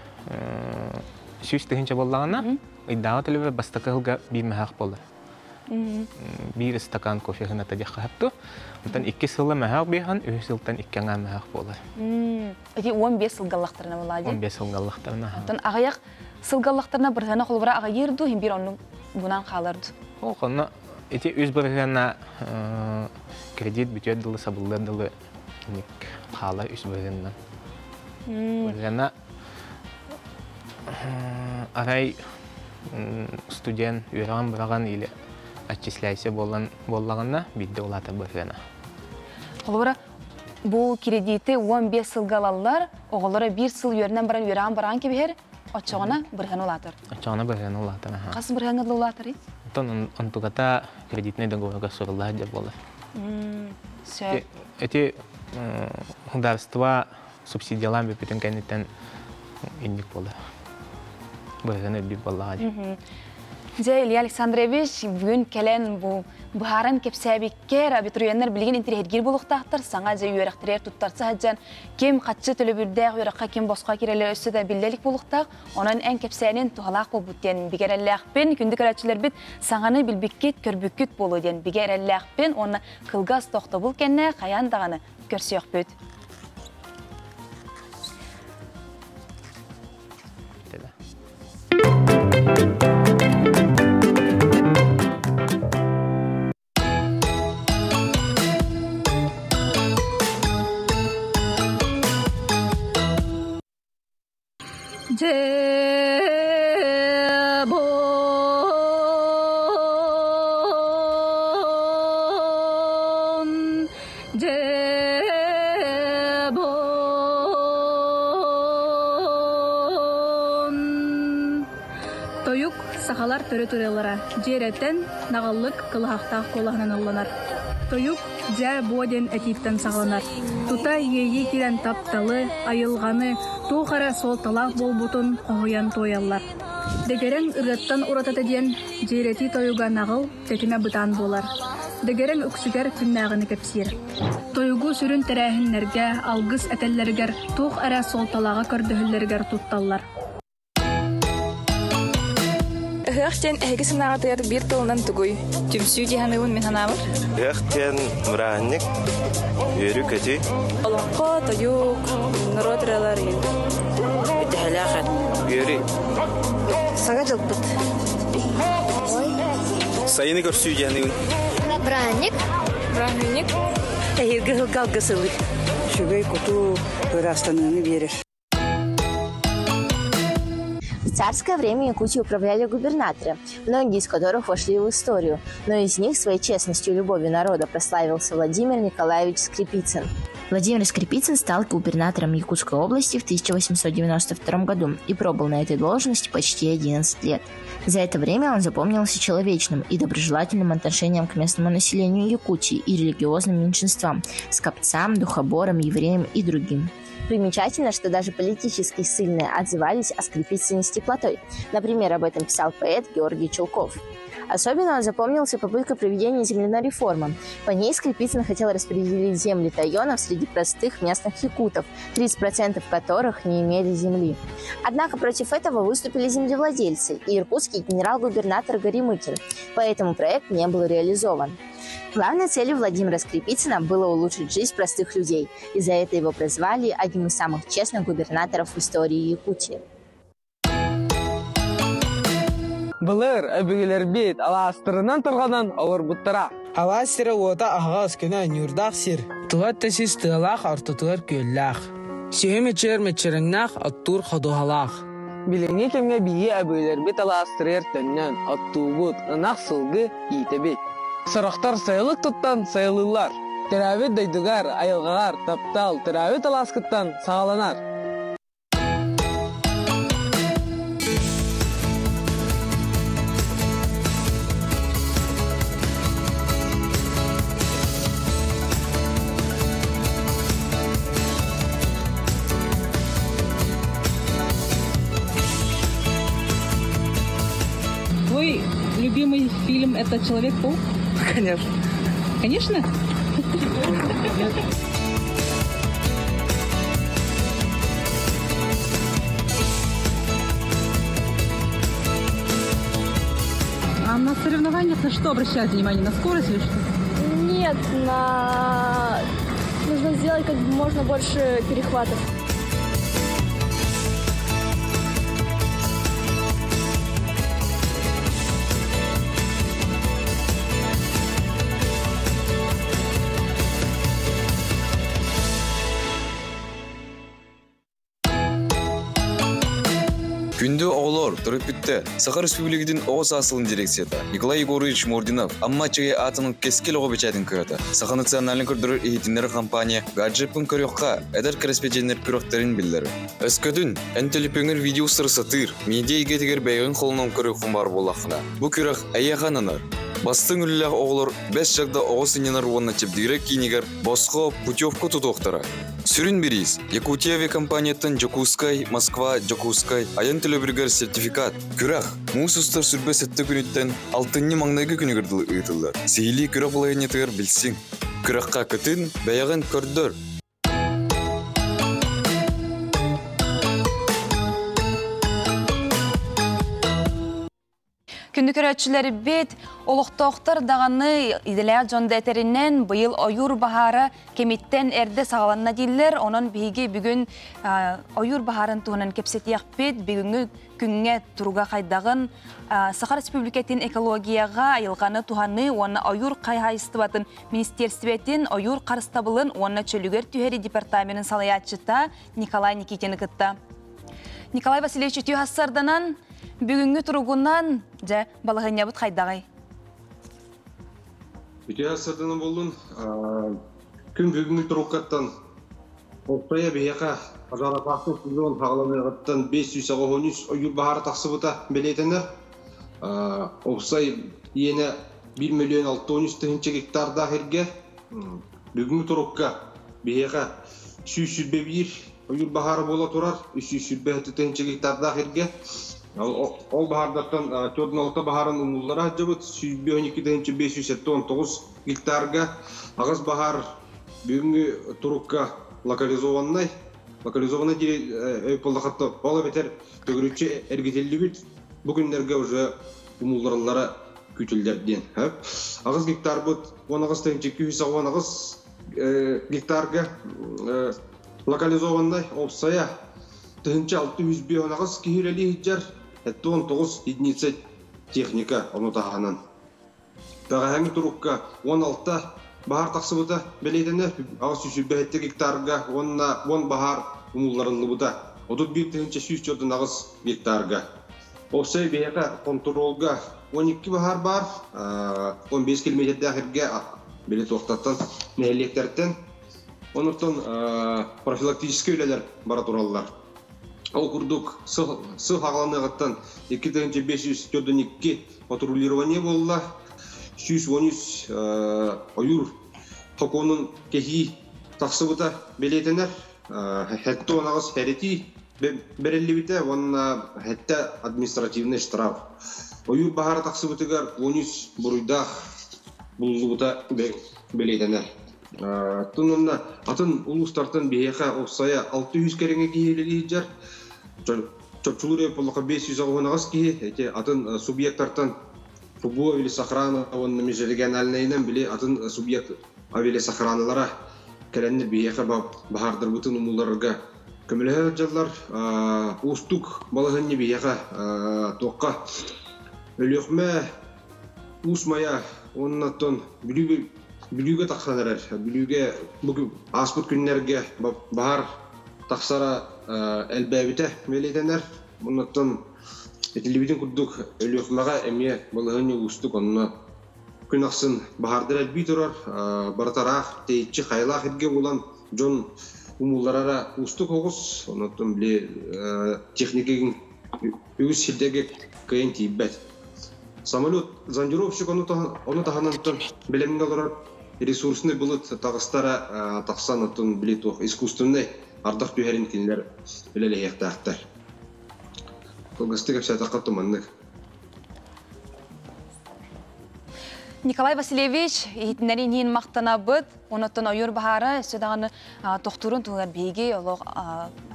сүз тегенче боллагана, иддагы төлөбөр бастакылга бир махак болду. Bir стакан кофе хына тадих хапту. Онтан 2 сылы махак бихан, 3 сылтан 2 га махак болар. Эти 15 сылгаллактарына булади. 15 сылгаллактарына. Онтан агаяк сылгаллактарына биргана холбара агайырду, хим бир онун бунан калырды. О, хана эти үз биргана кредит бюджет дылы сабылдар дылы ник кала үз биргандан. Биргана арай студент үйрәгән бирган или отчисляйся боллаганна бидде улата биргана. Холбара бу кредити 15 сылгалалар, оголора 1 сыл үйрәннән баран үйрәгән барган кебер, очогына бирган улатыр. Очогына бирган улатыр. Кас бирган улатыр? Тон антугата кредитный договорга сорылар деп болар. Все. Эти государства субсидиялар битен кенетен индик болар. Бирган бит болар. Илья Александрович, бүгін келен бұл бұхарын кепсәбеккер абитуриенттер білген интерьергер болуқтақтыр, саңа жай үйерақтырер тұттарсы хаджан, кем қатшы төлі бірдәғ үйераққа кем босқа керелер өсі де білделік болуқтақ, оның ән кепсәнен туғалақ бол бұттен бігерәлләқпен, күнді көрәтшілер біт саңаны білбіккет, көрбіккет болу ден бігерәлләқпен, оны қылғас тоқты бұл кәнне қаяндағаны көрсеуқ бүт. Тоюк сахалар төрө-төрөлара, жереттен нагаллык кылахтах колахнан олланар. Тоюк жа боден этиптен сагаланар. Тута ейи кирен тапталы, айылганы, туухара сол талақ болбутун оғуян тояллар. Дегерен ырыттан уратата ден жерети тоюга нагыл тетиме бытан болар. Дегерен үксүгер күннагыны кепсир. Тоюгу сүрүн терәһиннәргә, алгыс әтәлләргәр, тух ара сол талага көрдөһүлләргәр тутталлар. Хөхтен эгесин агатыр бир тылынан тугуй. Түмсү диханыбын мен ханабыр. Хөхтен мураник өрүк эти. Олонко тоюк, норотралар. Битәләхәт. Гөри. Сага жылпыт. Сайыны көрсү диханыбын. Браник. Браник. Эрге галгысылы. Шугай куту растаныны берер. В царское время Якутией управляли губернаторы, многие из которых вошли в историю, но из них своей честностью и любовью народа прославился Владимир Николаевич Скрипицын. Владимир Скрипицын стал губернатором Якутской области в 1892 году и пробыл на этой должности почти 11 лет. За это время он запомнился человечным и доброжелательным отношением к местному населению Якутии и религиозным меньшинствам – скопцам, духоборам, евреям и другим. Примечательно, что даже политически сильные отзывались о Скрипицыне с теплотой. Например, об этом писал поэт Георгий Чулков. Особенно он запомнился попыткой проведения земляной реформы. По ней Скрипицын хотел распределить земли тайонов среди простых местных якутов, 30% которых не имели земли. Однако против этого выступили землевладельцы и иркутский генерал-губернатор Горемыкин, поэтому проект не был реализован. Главной целью Владимира Скрипицына было улучшить жизнь простых людей, и за это его прозвали одним из самых честных губернаторов в истории Якутии. Былыр әбігілер бейт аластырынан тұрғанан олар бұттыра. Аластыры ота ағаз күні нүрдақ сир. Тұғат тәсіз тұғалақ артытығыр көлләқ. Сүйі мечер-мечеріңнақ аттур қадуғалақ. Біліңе кемге бейі әбігілер бейт аластырыр тәннен аттуғыт ынақ сылғы етебет. Сырақтар сайылық тұттан сайылылар. Тәрәвет дайдығар, айылғағар, таптал, тәрәвет аласқыттан сағаланар. фильм «Это Человек-паук»? Конечно. Конечно? А на соревнованиях на что обращают внимание? На скорость или что? Нет, нужно сделать как можно больше перехватов. Күнді оғылар, тұрыппітті, Сахар Республикадың оғыз асылын дирекцияда Николай Егорович Мординов амма чыгай атының кескел оғы бечайдың көрді. Саха националын көрдірір ехетінер компания гаджеппін көріққа әдір кіріспеченер көріқтерін білдірі. Өскөдін, әнтеліпеңір видео сырсатыр, медиа егетігер бәйгін қолынан көріқын бар болақына. Бұл көріқ әйяқанынар. Бастың үліләғ оғылар 5 жағда оғыз иненар уанна чепдігірі кейнігер босқо путевку тұтуқтыра. Сүрін берейіз, Якутия компанияттан Жокускай, Москва, Жокускай, аян төлөбіргер сертификат. Күрақ, мұсыстар сүрбе сәтті күніттен алтынны маңнайғы күнігірділі ұйтылдар. Сейлі күрақ болайынетігер білсің. Күраққа күтін, бәяғын көрдір. Күнді көрәтшілері бет, олықтоқтар дағаны иделәғ жонда әтерінен бұйыл ойыр бағары кеметтен әрді сағаланна дейлер. Оның бейге бүгін ойыр бағарын туғынан кепсетияқ бет, бүгінгі күнге тұруға қайдағын Сахар Республикатын экологияға айылғаны туғаны, оны ойыр қайғайыстыбатын министерстветін ойыр қарыстабылын, оны чөлігер түйері департаментін салаятшыта Николай Никитені күтті. Николай Васильевич түйхассарданан бүгінгі тұрғынан жа балығыня бұт қайдағай? Түйхассарданан болдың күн бүгінгі тұрғаттан Оқтая бейеқа жарапақтың күнген қағаламайғаттан 513 ойыр бағары тақсы бұта белетінер. Оқсай ені 1.613.000 гектарда әрге бүгінгі тұрыққа бейеқа 301 ойыр бағары бола тұрар, 301.000 гектарда әрге. Ол бағардақтан 4-6 бағарын ұмылдара жабыт, 112.519 гектарға ағыз бағар бүгінгі тұрыққа локализованный өйпылдақатты бала бетер төгірікші әргетелі бүт бүгіндерге уже ұмылдарылары күтілдерден. Ағыз гектар бұд, 10.290 гектарға локализованный опсая түхінші 600 ағыз кейірелі хиджар 19 единица техника онытағанын. Тағы әңгі тұрыққа 16 Bahar taksıbıda belediyeler ağız yüzü behette gektarga, 10 bahar umullarınlı buda. 31.100 ağız gektarga. Oksay beyaka kontrolga 12 bahar bar, 15 kilometre dahirge beli toxtattan nehelliyeklerden. Onurtan profilaktik öyleler bara turallar. Ол курдук сыл ағаланығыттан 2.542 патрулирование болла. 113 ойыр хоконun кехи тақсыбыта белетенер. Хәтті онағыз хәрети берелі біте, онына хәтті административный штраф. Ойыр бағары тақсыбытығар 13 бұруйдақ бұлызыбыта белетенер. Тұнында атын ұлыстартын бейеқа оқсая 600 кереңе кейелі жар. Чопчулыр өйпіліға 500 ағығынағыз кейе, атын субъекттартан Фубу авиасохрана, он межрегиональный били атын субъект авиасохраналара керенне биеха бахардар бутын умуларга көмөлөр жаллар устук балагынны биеха тоққа өлөкмө усмая оннаттон билүүгө таксанарар билүүгө бүгүн аспыт күннерге бахар таксара элбебите мелетенер оннаттон Телевиден курдук өлөкмага эме балыгыны устук онна күн аксын бахардар элби турар бартарах тейчи хайлах этге булан жон умулларара устук огус онотон биле техникагийн үгүс силдеге кыйын тийбет. Самолет зондировщик оны таханантон билеминге олорар ресурсны булыт тагыстара таксанатын биле тох искусственный ардак түйәрин кинлер билеле яктактар. Колгастык все тақаттым аннык. Николай Васильевич итнәринен мақтана бұд, онаттан ойыр бағара, сөдағаны тоқтурын туғар бейге олық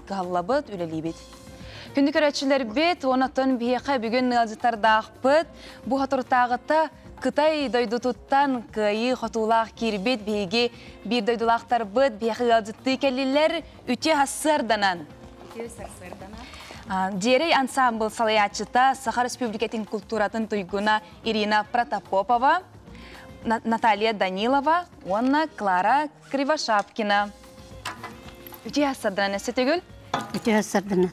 ғалла бұд, үлелей бет. Күнді көрәтшілер бет, онаттан бейеқа бүгін ғалзитардақ бұд, бұ ғатыртағыта Қытай дойдутуттан күйі қотулақ кербет бейге бір дойдулақтар бұд, бейеқі ғалзитты кәлілер үте ғасырданан. Дерей ансамбл салаятчыта Саха Республикатын культуратын туйгуна Ирина Протопопова, Наталья Данилова, онна Клара Кривошапкина. Үте ғасырданан әсі төгіл? Үте ғасырданан.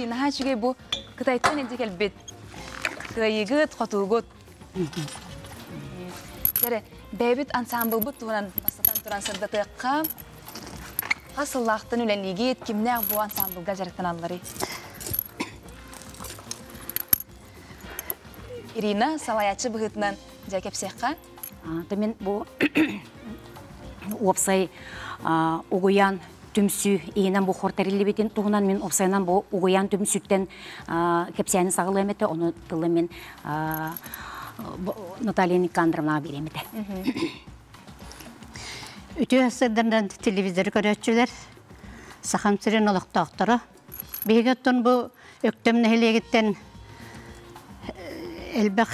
Наға жүге бұл Қытайттан әді кәлбет. Күйігіт, қотуғыт. Бәйбіт ансамбл бұд туғынан бастатан тұран сырдатыққа Асыллақтың үләнлігі кімнәғ бұл ансамблға жарықтан алылары? Ирина, салаятчы бұғытынан жәкепсеққа? Мен бұл опсай ұғыян түмсі иінен бұл қортарилі бетін тұғынан мен опсайынан бұл ұғыян түмсіттен кепсияны сағылы әметі, оны тұлы мен Наталья Никандровна беремеді. Үті ғасырдардан телевизор көрәтшілер, сақам сірен олықтақтары. Бейгеттен бұл өктем нәхілегеттен әлбәқ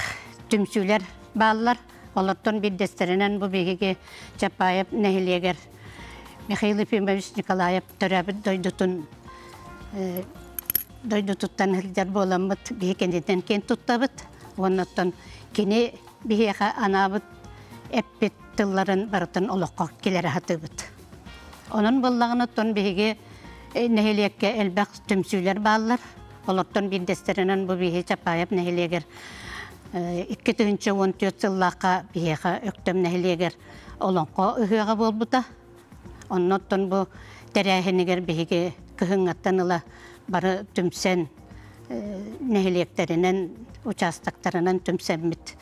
түмсілер балылар. Оларттан бір дәстерінен бұл бейгеге Чапаев нәхілегер Михаил Ефимович Николаев төрәбіт дойдутуттан хілдер боламыд бейгенден кен тұттабыд. Оннаттан кені бейге анабыд әппет тылларын барытын олыққа келері хатыбыд. Onun бұллағыныттан бейге нәхелиекке әлбәқ түмсілер балылар. Оларттан бір дәстерінен бұл бейге Чапаев нәхелегер 2014 жыллаққа бейге өктем нәхелегер олонқа үхеға болбыда. Оннаттан бұл тәрәхінігер бейге күхіңаттаныла бары түмсен нәхелиектерінен, участақтарынан түмсенміт.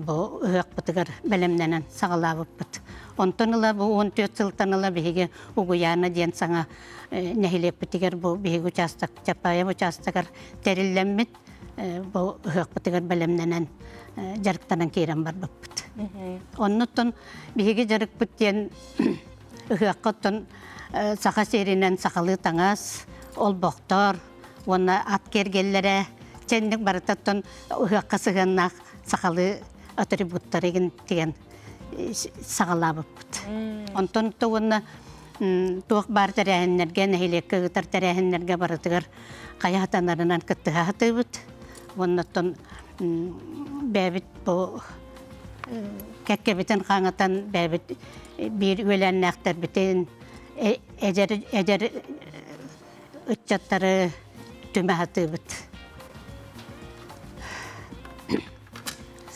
Бұл үхек бұтығар бәлемненен сағалабып бұт. Онтаныла бұл 14 жылтаныла бейге ұғыяны ден саңа нәхелек бұтығар бұл бейге участақ, Чапаев участағар тәрілленмет. Бұл үхек бұтығар бәлемненен жарықтанан кейрен бар бұт. Оннаттан бейге жарық бұттен үхек құттан сақа серінен сақалы таңас, ол боқтар, оны ат кергеллері, чәндік барытаттан үхек қасығаннақ сақалы атрибуттар еген деген сағалабып бұд. Онтан тұғына туық бар тәрәхінлерге, нәхелекке ұтар тәрәхінлерге барытығыр қаяқтанарынан күттіға хаты бұд. Оннаттан бәбіт бұл кәккебітін қаңытан бәбіт бір өлән нәқтар бітін әдер үтчаттары түмі хаты бұд.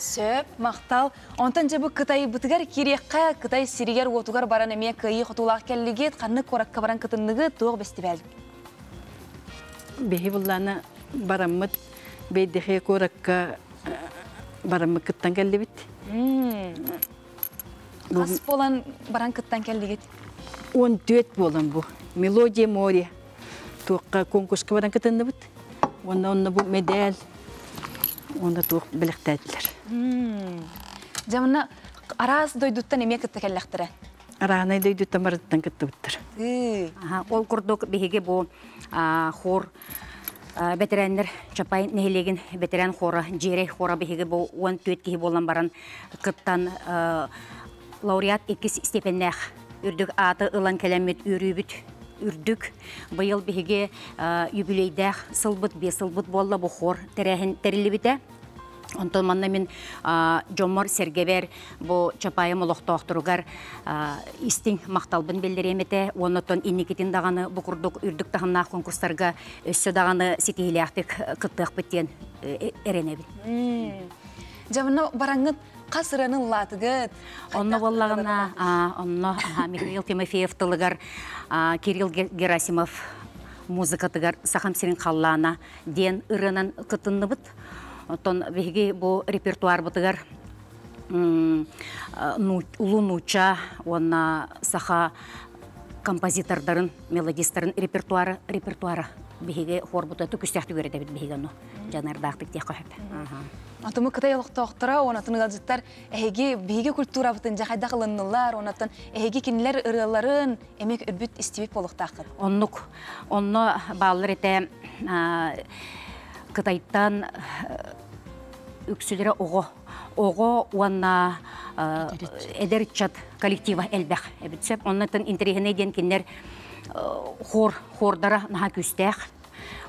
Сөп, мақтал. Онтан жабы Қытай бұтығар керекқа, Қытай сиригер отуғар баран әме күйі құтулақ кәлігет, қанны қораққа баран қытынығы туғы бәсті бәлді. Бейі бұлланы барамыд, бейдіғе қораққа барамы қыттан кәлді біт. Қас болан баран қыттан кәлігет? 14 болан бұл. Мелодия море. Туыққа конкурсқа баран қытынды біт. Онна бұл медаль. Онда туық біліктәділер. Жамына араз дойдуттан еме кітті кәліқтірі? Арағынай дойдуттан барыттан кітті бұттыр. Ол күрдік бейге бұл хор бәтерәнлер Чапай нәхелеген бәтерән хора, жерей хора бейге бұл 14 кейі болан баран кыттан лауреат 2 степеннәқ үрдік аты ұлан кәләмет үрібіт үрдік. Бұйыл бейге юбилейдәқ сылбыт, бесылбыт болла бұл хор тәрілі біті. Онтон манна мен Жомор Сергебер бұл Чапайым олықтауқтыруғар истин мақталбын белдеремете. Онытон инекетін дағаны бұқырдық үрдік тағына конкурстарға өссі дағаны сетейлі ақтық қыттық біттен әренебін. Жамына бараңыт қасырының латығыт? Онны боллағына Михаил Тимофеев тылығар, Кирилл Герасимов музыкатығар сақам серін қаллана ден ұрынан қытынны бұд. Тон беги бу репертуар бутыгар Лунуча, онна саха композитордарын, мелодистерин репертуары биһиге хорбута түкүстәхти көрөдө бит биһиге ну жанардактык тек кахып. Атымы кытай олоқтоқтыра, онатын ылжыттар әйге биге культура бутын жахайда кылыннылар, онатын әйге кинилер ырыларын эмек үрбүт истибип болуктакыр. Онно баллар эте Кытайттан үксүлөрө ого уанна эдерчат коллектива элбэх эбитсеп оннатын интерегене ден киннер хордара наха күстэх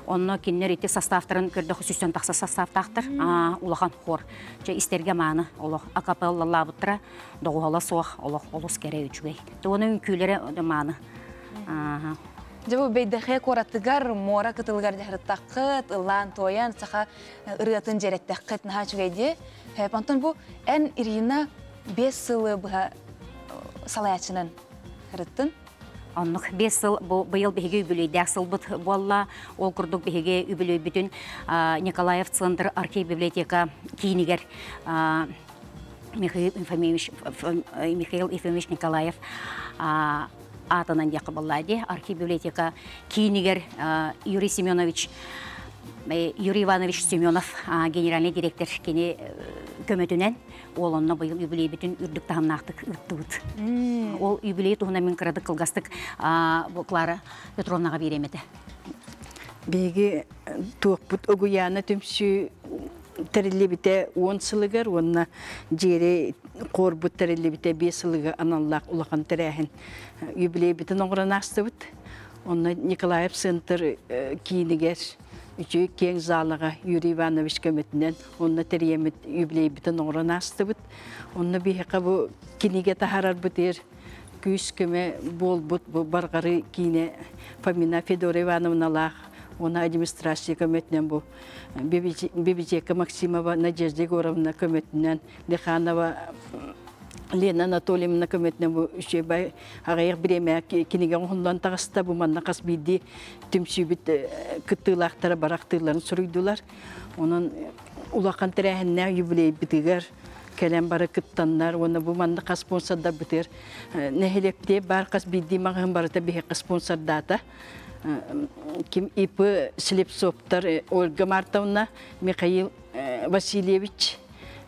онно киннер ити составтарын көрдө хүсүстөн такса составтактыр улахан хор же истерге маны олох акапелла лабытра догуала соох олос кере үчүгей тонун күйлөрө маны Жабу бейдәхе коратыгар мора кытылгар дәхрәттәккыт, ылан тоян, саха ырытын жереттәккыт наха чугайди. Антон бу эн Ирина 5 сылы бу салаячынын хырыттын. Оннук 5 сыл бу быйыл биһиге үбүлөйдәк сылбыт болла, ол курдук биһиге үбүлөй бүтүн Николаев центр архив библиотека кийинигер Михаил Ефимович Николаев атынан яқы боллади, архив библиотека кийинигер Юрий Иванович Семенов, генеральный директор кені көмөтүнен, ол онна быйыл юбилей бүтүн үрдүк тахымнактык ыттыбыт. Ол юбилей туһуна мен кырадык кылгастык Клара Петровнага беремете. Беги туоппут огуяна түмсү терилибите 10 сылыгар, онна жери корбут терилибите 5 сылыга аналлак улахан терехин юбилей битин оңранастыбыт. Онна Николаев центр кийинигер үчү кең залыга Юрий Иванович көмөтүнөн онна териемит юбилей битин оңранастыбыт. Онна бихека бу киниге тахарар бутер күс көмө болбут бу баргары кийине Фомина Федора Ивановналах она администрация көмөтүнөн бу Бибичека Максимова Надежда Егоровна көмөтүнөн Леханова Лена Анатольевна көмөтүнөн бу үшөбай агайык биреме киниге оңдон тагыста бу манна кас биди түмсүбүт кыттылактары барактыларын сурuydular. Онун улакан терехинне юбилей битигер келем бары кыттаннар, оны бу манна кас спонсорда битер. Нехелепте бар кас биди магын барыта бихе спонсордата. Ким ипы Слепцовтар Ольга Мартовна, Михаил Васильевич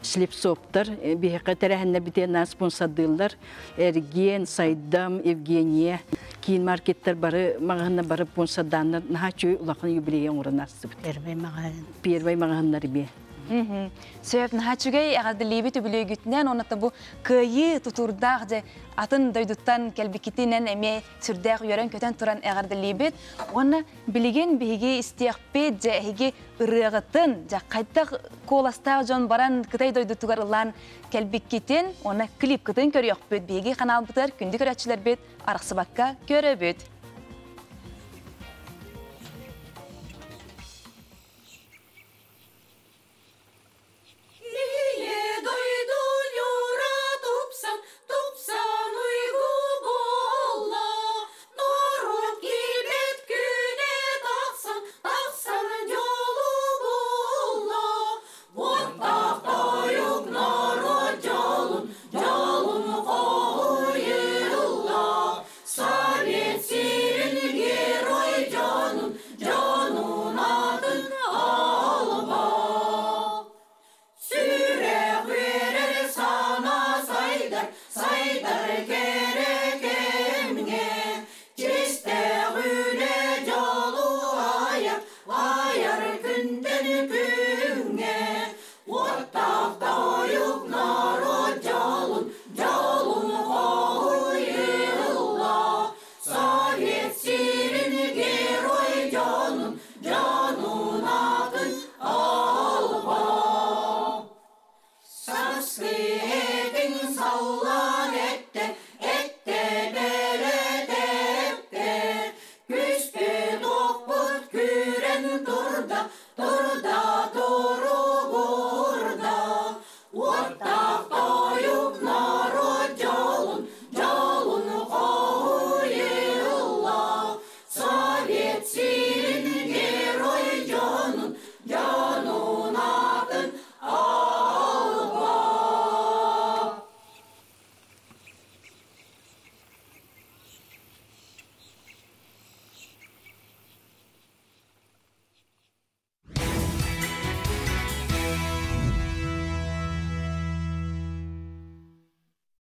Слепцовтар, бихе терехинне битена спонсордылар. Эрген, Сайдам, Евгения, кийин маркеттер бары магынна бары спонсорданнар. Нахачу улакан юбилей оңранасы. Первый магыннар бе. Сөйіп нахачугай ағадылейбі түбілей күтінен, онатта бұ күйі тұтурдақ же атын дойдуттан кәлбекетінен әме сүрдәқ үйерен көтен тұран ағадылейбет. Оны білеген бігі істеқпет же әйге ұрығытын, же қайттақ қоластақ жон баран кытай дойдуттығар ұлан кәлбекетін, оны клип күтін көріяқ бөт бігі қанал бұтар, күнді көрәтшілер бет, арықсы баққа көрі бөт.